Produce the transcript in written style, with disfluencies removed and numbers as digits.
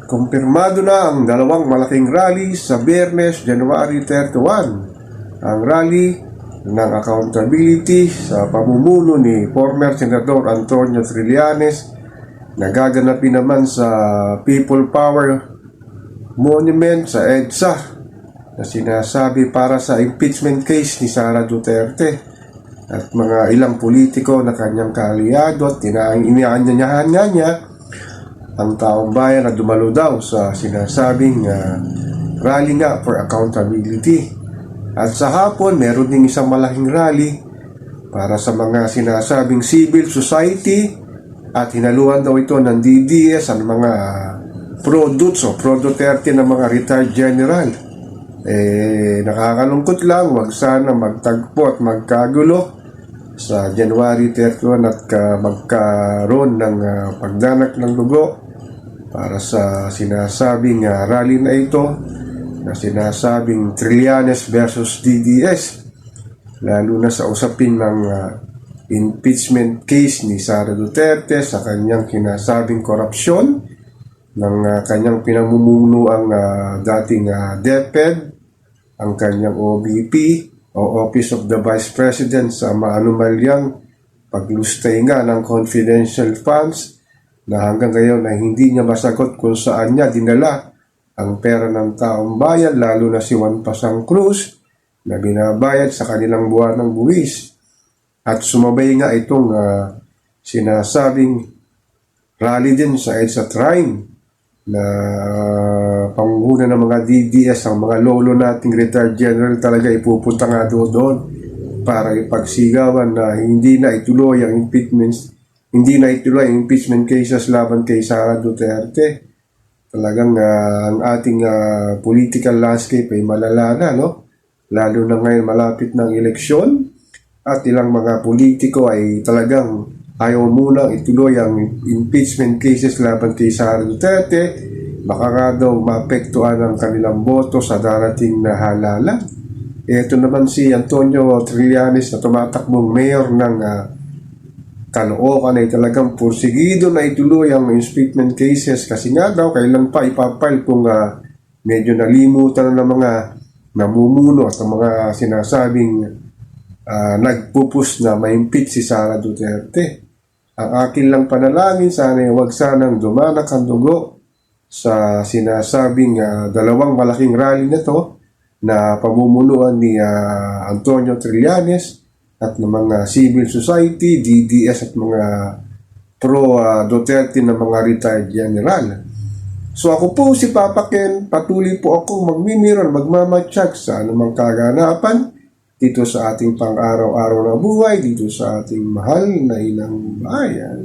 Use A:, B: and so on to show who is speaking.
A: kumpirmado na ang dalawang malaking rally sa Biyernes, January 31. Ang rally ng accountability sa pamumuno ni former Senador Antonio Trillanes na gaganapin naman sa People Power Monument sa EDSA na sinasabi para sa impeachment case ni Sara Duterte at mga ilang politiko na kanyang kaalyado at inaanyayahan niya ang taong bayan na dumalo daw sa sinasabing rally nga for accountability. At sa hapon, meron ding isang malaking rally para sa mga sinasabing civil society at hinaluan daw ito ng DDS ang mga pro-Duterte o pro-Duterte na mga retired general. Nakakalungkot lang, wag sana magtagpo at magkagulo sa January 31 at magkaroon ng pagdanak ng dugo para sa sinasabing rally na ito na sinasabing Trillanes versus DDS, lalo na sa usapin ng impeachment case ni Sara Duterte sa kanyang kinasabing korupsyon ng kanyang pinamumuno ang dating DepEd, ang kanyang OBP o Office of the Vice President sa maanumalyang paglustay nga ng confidential funds na hanggang ngayon ay hindi niya masagot kung saan niya dinala ang pera ng taong bayan, lalo na si Juan Pasang Cruz na binabayad sa kanilang buwan ng buwis. At sumabay nga itong sinasabing rally din sa EDSA Trine na pangunguna ng mga DDS, ang mga lolo nating retired general talaga ipupunta nga doon para ipagsigawan na hindi na ituloy ang impeachment cases laban kay Sara Duterte. Talagang ang ating political landscape ay malala na, no? Lalo na ngayon malapit ng eleksyon at ilang mga politiko ay talagang ayaw munang ituloy ang impeachment cases laban kay Sara Duterte. Baka nga daw maapektuhan ang kanilang boto sa darating na halalan. Ito naman si Antonio Trillanes na tumatakbong mayor ng Caloocan ay talagang pursigido na ituloy ang impeachment cases kasi nga daw kailan pa ipapile kung medyo nalimutan na ng mga namumuno at ang mga sinasabing nagpupus na ma-impeach si Sara Duterte. Ang akin lang panalangin, sana huwag sanang dumanak ang dugo sa sinasabing dalawang malaking rally na to na pamumunuan ni Antonio Trillanes at ng mga civil society, DDS at mga pro-Duterte na mga retired general. So ako po si Papa Ken, patuloy po ako magmimiron, magmamatsyag sa anumang kaganapan dito sa ating pang-araw-araw na buhay, dito sa ating mahal na inang bayan.